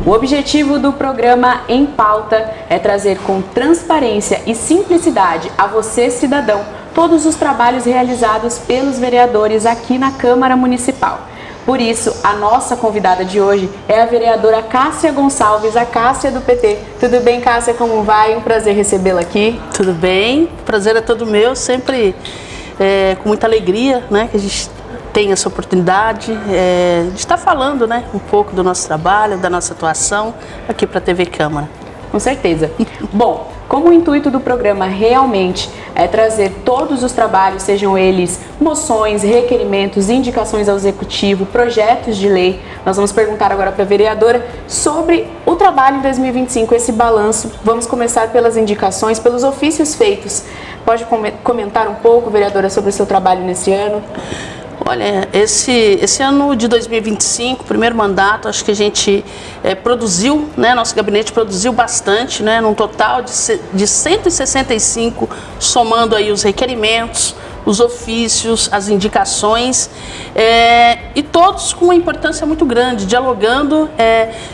O objetivo do programa Em Pauta é trazer com transparência e simplicidade a você, cidadão, todos os trabalhos realizados pelos vereadores aqui na Câmara Municipal. Por isso, a nossa convidada de hoje é a vereadora Cássia Gonçalves, a Cássia do PT. Tudo bem, Cássia? Como vai? Um prazer recebê-la aqui. Tudo bem, o prazer é todo meu, sempre com muita alegria, né, que a gente tem essa oportunidade de estar falando, né, um pouco do nosso trabalho, da nossa atuação aqui para a TV Câmara. Com certeza. Bom, como o intuito do programa realmente é trazer todos os trabalhos, sejam eles moções, requerimentos, indicações ao Executivo, projetos de lei, nós vamos perguntar agora para a vereadora sobre o trabalho em 2025, esse balanço. Vamos começar pelas indicações, pelos ofícios feitos. Pode comentar um pouco, vereadora, sobre o seu trabalho nesse ano? Olha, esse ano de 2025, primeiro mandato, acho que a gente produziu, né, nosso gabinete produziu bastante, né, num total de 165, somando aí os requerimentos, os ofícios, as indicações, e todos com uma importância muito grande, dialogando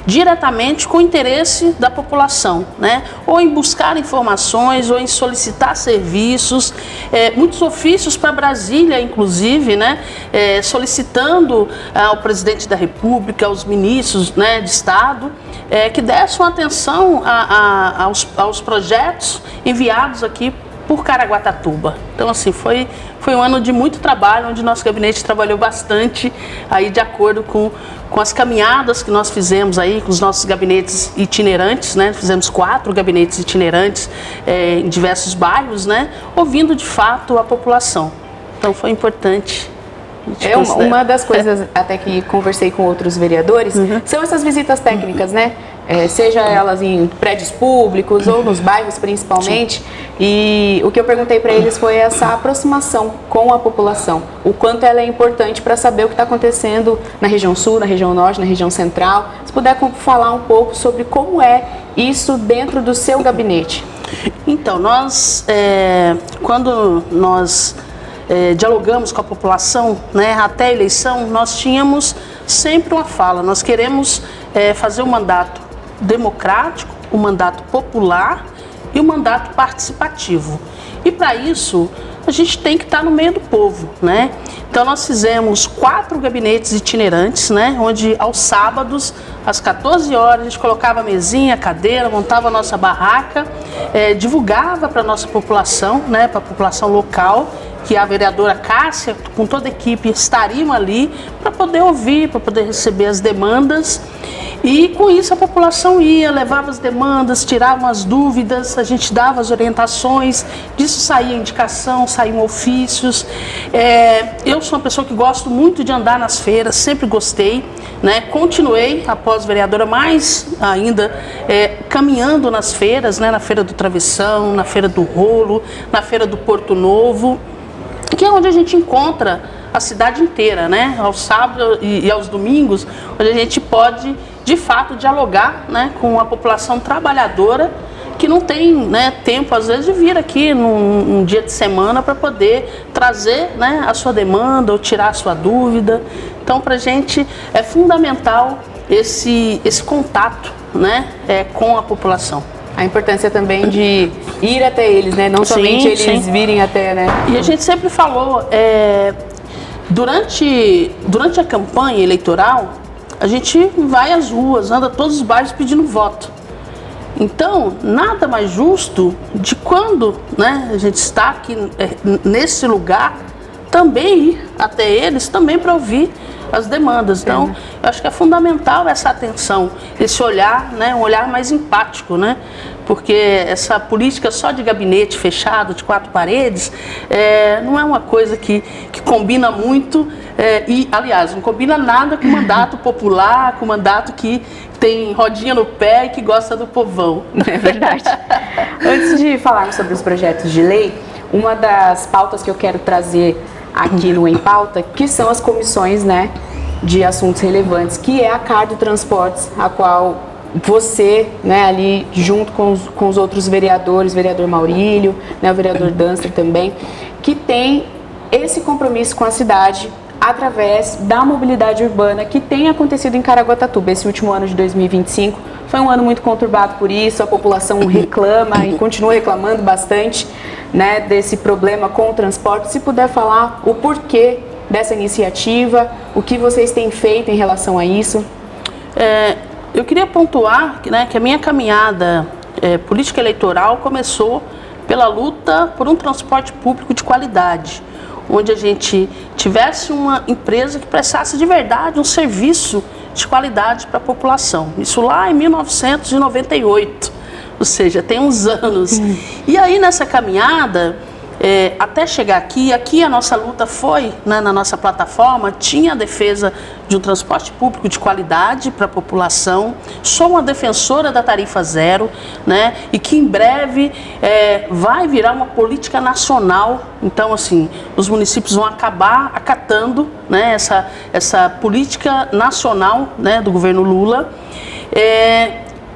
diretamente com o interesse da população, né? Ou em buscar informações, ou em solicitar serviços, muitos ofícios para Brasília, inclusive, né? Solicitando ao presidente da República, aos ministros, né, de Estado, que dessem atenção aos projetos enviados aqui por Caraguatatuba. Então, assim, foi um ano de muito trabalho, onde nosso gabinete trabalhou bastante, aí de acordo com as caminhadas que nós fizemos aí, com os nossos gabinetes itinerantes, né? Fizemos 4 gabinetes itinerantes em diversos bairros, né? Ouvindo de fato a população. Então, foi importante. Uma das coisas, até que conversei com outros vereadores, são essas visitas técnicas, né? Seja elas em prédios públicos ou nos bairros principalmente. Sim. E o que eu perguntei para eles foi essa aproximação com a população, o quanto ela é importante para saber o que está acontecendo na região sul, na região norte, na região central. Se puder falar um pouco sobre como é isso dentro do seu gabinete. Então, quando nós dialogamos com a população, né, até a eleição, nós tínhamos sempre uma fala: nós queremos fazer um mandato democrático, um mandato popular e um mandato participativo. E para isso, a gente tem que estar no meio do povo, né? Então, nós fizemos 4 gabinetes itinerantes, né? Onde aos sábados, às 14 horas, a gente colocava a mesinha, a cadeira, montava a nossa barraca, divulgava para a nossa população, né? Para a população local, que a vereadora Cássia, com toda a equipe, estariam ali para poder ouvir, para poder receber as demandas. E com isso a população ia, levava as demandas, tirava as dúvidas, a gente dava as orientações, disso saía indicação, saíam ofícios. Eu sou uma pessoa que gosto muito de andar nas feiras, sempre gostei, né? Continuei, após vereadora, mais ainda caminhando nas feiras, né? Na Feira do Travessão, na Feira do Rolo, na Feira do Porto Novo, que é onde a gente encontra a cidade inteira, né? Aos sábados e aos domingos, onde a gente pode, de fato, dialogar, né, com a população trabalhadora, que não tem, né, tempo, às vezes, de vir aqui num dia de semana para poder trazer, né, a sua demanda ou tirar a sua dúvida. Então, para a gente é fundamental esse contato, né, com a população. A importância também de ir até eles, né? Não somente eles virem até, né? E a gente sempre falou, durante a campanha eleitoral, a gente vai às ruas, anda todos os bairros pedindo voto. Então, nada mais justo de quando, né, a gente está aqui nesse lugar, também ir até eles, também para ouvir as demandas. Então, eu acho que é fundamental essa atenção, esse olhar, né, um olhar mais empático, né? Porque essa política só de gabinete fechado, de 4 paredes, não é uma coisa que combina muito, e, aliás, não combina nada com o mandato popular, com o mandato que tem rodinha no pé e que gosta do povão. É verdade. Antes de falarmos sobre os projetos de lei, uma das pautas que eu quero trazer aqui no Em Pauta, que são as comissões, né, de assuntos relevantes, que é a Cardo Transportes, a qual você, né, ali junto com os outros vereadores, o vereador Maurílio, né, o vereador Danster também, que tem esse compromisso com a cidade através da mobilidade urbana que tem acontecido em Caraguatatuba. Esse último ano de 2025 foi um ano muito conturbado por isso, a população reclama e continua reclamando bastante, né, desse problema com o transporte. Se puder falar o porquê dessa iniciativa, o que vocês têm feito em relação a isso? Eu queria pontuar que a minha caminhada política eleitoral começou pela luta por um transporte público de qualidade, onde a gente tivesse uma empresa que prestasse de verdade um serviço de qualidade para a população. Isso lá em 1998, ou seja, tem uns anos. E aí nessa caminhada, até chegar aqui a nossa luta foi, né, na nossa plataforma, tinha a defesa de um transporte público de qualidade para a população. Sou uma defensora da tarifa zero, né, e que em breve vai virar uma política nacional. Então, assim, os municípios vão acabar acatando, né, essa política nacional, né, do governo Lula.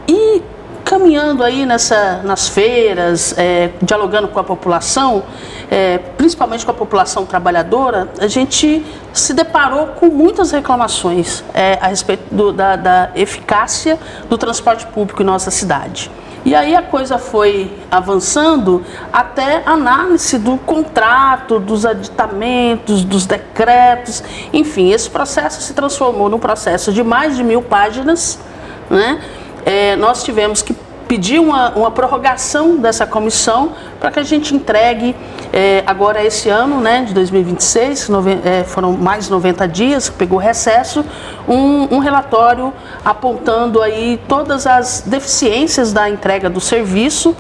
E caminhando aí nas feiras, dialogando com a população, principalmente com a população trabalhadora, a gente se deparou com muitas reclamações a respeito da eficácia do transporte público em nossa cidade. E aí a coisa foi avançando até a análise do contrato, dos aditamentos, dos decretos, enfim, esse processo se transformou num processo de mais de 1000 páginas, né? Nós tivemos que pedir uma prorrogação dessa comissão para que a gente entregue agora esse ano, né, de 2026, foram mais 90 dias, pegou recesso, um relatório apontando aí todas as deficiências da entrega do serviço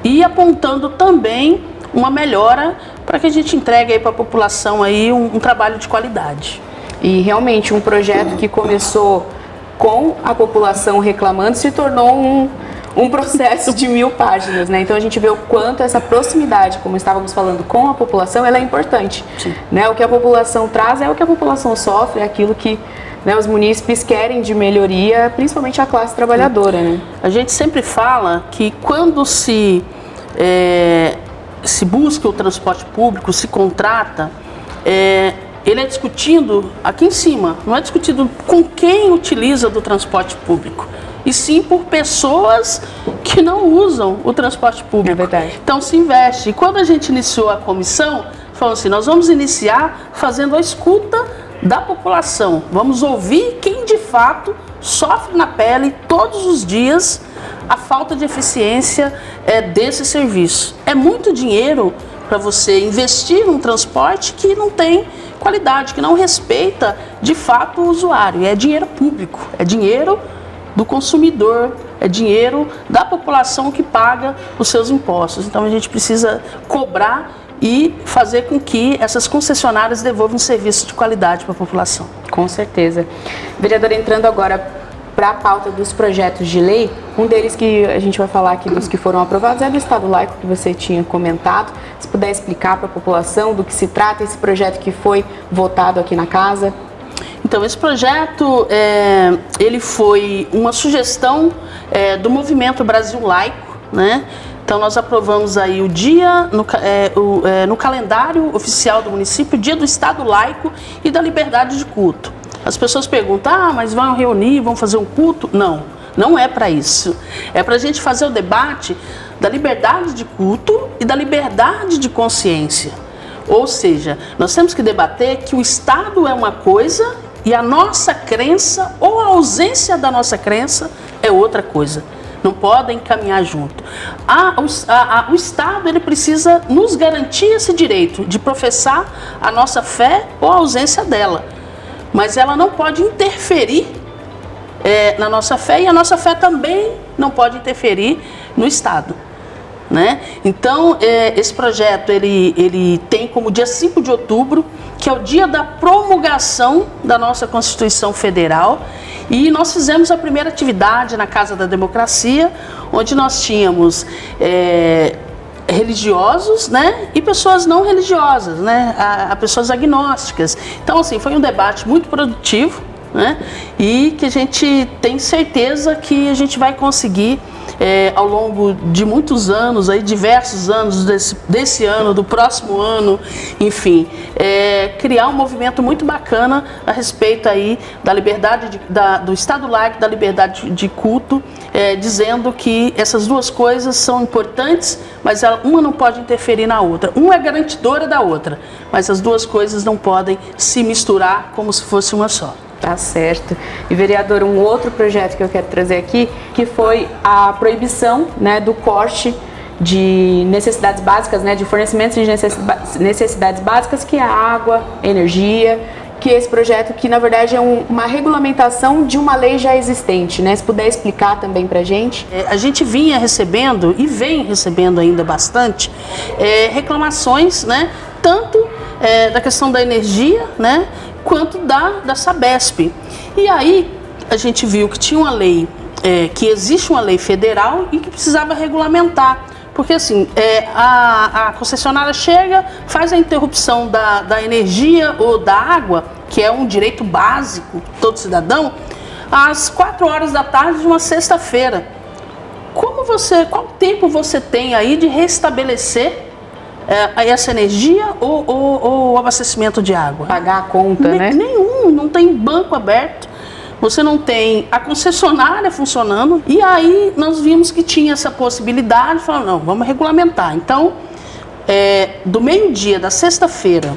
e apontando também uma melhora para que a gente entregue aí para a população aí um trabalho de qualidade. E realmente um projeto que começou com a população reclamando se tornou um processo de 1000 páginas, né? Então a gente vê o quanto essa proximidade, como estávamos falando, com a população, ela é importante, né? O que a população traz é o que a população sofre, é aquilo que, né, os munícipes querem de melhoria, principalmente a classe trabalhadora, né? A gente sempre fala que quando se busca o transporte público, se contrata, ele é discutido aqui em cima, não é discutido com quem utiliza do transporte público, e sim por pessoas que não usam o transporte público. É verdade. Então se investe. E quando a gente iniciou a comissão, falou assim, nós vamos iniciar fazendo a escuta da população. Vamos ouvir quem de fato sofre na pele todos os dias a falta de eficiência desse serviço. É muito dinheiro para você investir num transporte que não tem qualidade, que não respeita de fato o usuário. E é dinheiro público, é dinheiro do consumidor, é dinheiro da população que paga os seus impostos. Então a gente precisa cobrar e fazer com que essas concessionárias devolvam um serviço de qualidade para a população. Com certeza. Vereadora, entrando agora para a pauta dos projetos de lei, um deles que a gente vai falar aqui dos que foram aprovados é do Estado Laico, que você tinha comentado. Se puder explicar para a população do que se trata esse projeto que foi votado aqui na casa. Então, esse projeto, ele foi uma sugestão do Movimento Brasil Laico, né? Então, nós aprovamos aí o dia, no calendário oficial do município, o dia do Estado Laico e da liberdade de culto. As pessoas perguntam, mas vão reunir, vão fazer um culto? Não, não é para isso. É para a gente fazer o debate da liberdade de culto e da liberdade de consciência. Ou seja, nós temos que debater que o Estado é uma coisa e a nossa crença ou a ausência da nossa crença é outra coisa. Não podem caminhar junto. O Estado ele precisa nos garantir esse direito de professar a nossa fé ou a ausência dela. Mas ela não pode interferir na nossa fé e a nossa fé também não pode interferir no Estado, né? Então, esse projeto ele tem como dia 5 de outubro, que é o dia da promulgação da nossa Constituição Federal, e nós fizemos a primeira atividade na Casa da Democracia, onde nós tínhamos religiosos, né, e pessoas não religiosas, né, a pessoas agnósticas. Então, assim, foi um debate muito produtivo, né, e que a gente tem certeza que a gente vai conseguir ao longo de muitos anos, aí, diversos anos desse ano, do próximo ano, enfim, criar um movimento muito bacana a respeito aí da liberdade, do Estado laico, da liberdade de culto, dizendo que essas duas coisas são importantes, mas uma não pode interferir na outra. Uma é garantidora da outra, mas as duas coisas não podem se misturar como se fosse uma só. Tá certo. E, vereador, um outro projeto que eu quero trazer aqui, que foi a proibição, né, do corte de necessidades básicas, né, de fornecimento de necessidades básicas, que é a água, energia, que esse projeto que, na verdade, é uma regulamentação de uma lei já existente, né? Se puder explicar também pra gente. A gente vinha recebendo, e vem recebendo ainda bastante, reclamações, né, tanto da questão da energia, né, quanto da Sabesp. E aí a gente viu que tinha uma lei, que existe uma lei federal e que precisava regulamentar. Porque assim, a concessionária chega, faz a interrupção da energia ou da água, que é um direito básico de todo cidadão, às 4 horas da tarde de uma sexta-feira. Qual tempo você tem aí de restabelecer essa energia ou o abastecimento de água? Pagar a conta, né? Nenhum, não tem banco aberto, você não tem a concessionária funcionando. E aí nós vimos que tinha essa possibilidade, falamos, não, vamos regulamentar. Então, do meio-dia da sexta-feira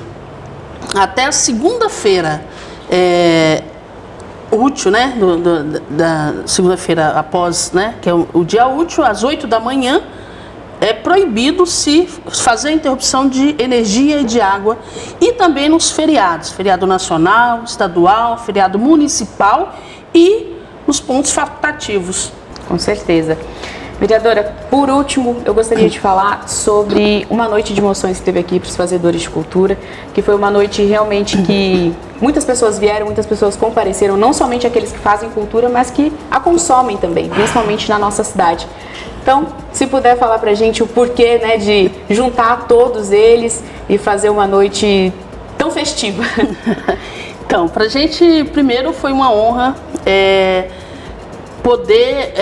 até a segunda-feira útil, né, da segunda-feira após, né, que é o dia útil, às 8 da manhã, é proibido se fazer a interrupção de energia e de água, e também nos feriados, feriado nacional, estadual, feriado municipal e nos pontos facultativos. Com certeza. Vereadora, por último, eu gostaria de falar sobre uma noite de emoções que teve aqui para os fazedores de cultura, que foi uma noite realmente que muitas pessoas vieram, muitas pessoas compareceram, não somente aqueles que fazem cultura, mas que a consomem também, principalmente na nossa cidade. Então, se puder falar pra gente o porquê, né, de juntar todos eles e fazer uma noite tão festiva. Então, pra gente, primeiro foi uma honra poder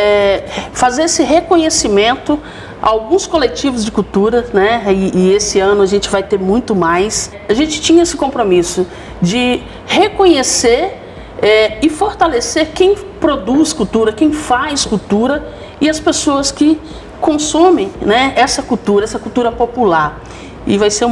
fazer esse reconhecimento a alguns coletivos de cultura, né? E esse ano a gente vai ter muito mais. A gente tinha esse compromisso de reconhecer e fortalecer quem produz cultura, quem faz cultura e as pessoas que consomem, né, essa cultura popular. E vai ser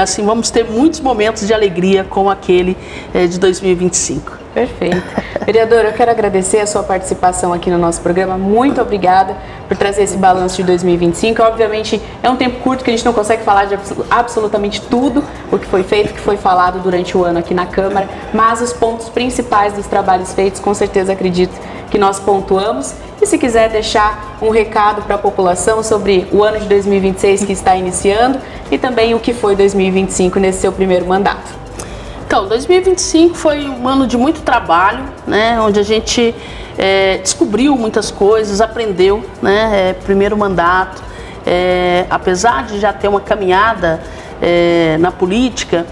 assim, vamos ter muitos momentos de alegria como aquele de 2025. Perfeito. Vereadora, eu quero agradecer a sua participação aqui no nosso programa. Muito obrigada por trazer esse balanço de 2025. Obviamente, é um tempo curto que a gente não consegue falar de absolutamente tudo o que foi feito, o que foi falado durante o ano aqui na Câmara, mas os pontos principais dos trabalhos feitos, com certeza acredito que nós pontuamos. E se quiser deixar um recado para a população sobre o ano de 2026 que está iniciando e também o que foi 2025 nesse seu primeiro mandato. Então, 2025 foi um ano de muito trabalho, né, onde a gente descobriu muitas coisas, aprendeu, né, primeiro mandato, apesar de já ter uma caminhada na política,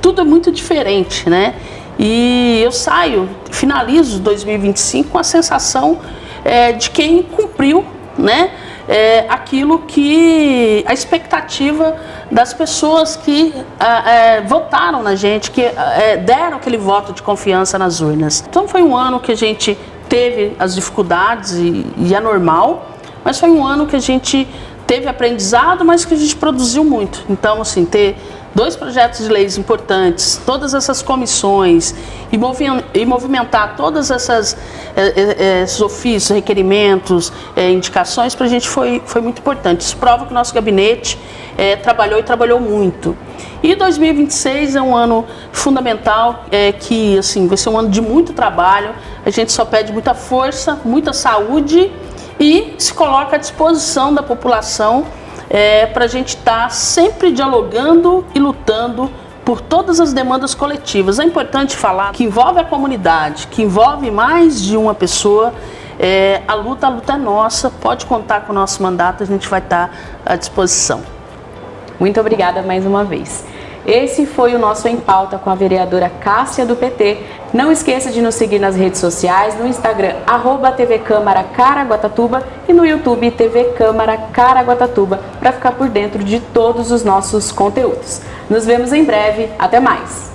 tudo é muito diferente, né, e eu finalizo 2025 com a sensação de quem cumpriu, né, aquilo que a expectativa das pessoas que votaram na gente, que deram aquele voto de confiança nas urnas. Então foi um ano que a gente teve as dificuldades e é normal, mas foi um ano que a gente teve aprendizado, mas que a gente produziu muito. Então, assim, ter 2 projetos de leis importantes, todas essas comissões e movimentar todas esses ofícios, requerimentos, indicações, para a gente foi muito importante. Isso prova que o nosso gabinete trabalhou muito. E 2026 é um ano fundamental, que assim, vai ser um ano de muito trabalho. A gente só pede muita força, muita saúde e se coloca à disposição da população para a gente estar sempre dialogando e lutando por todas as demandas coletivas. É importante falar que envolve a comunidade, que envolve mais de uma pessoa. A luta é nossa, pode contar com o nosso mandato, a gente vai estar à disposição. Muito obrigada mais uma vez. Esse foi o nosso Em Pauta com a vereadora Cássia do PT. Não esqueça de nos seguir nas redes sociais, no Instagram, @TV Câmara Caraguatatuba e no YouTube TV Câmara Caraguatatuba, para ficar por dentro de todos os nossos conteúdos. Nos vemos em breve. Até mais!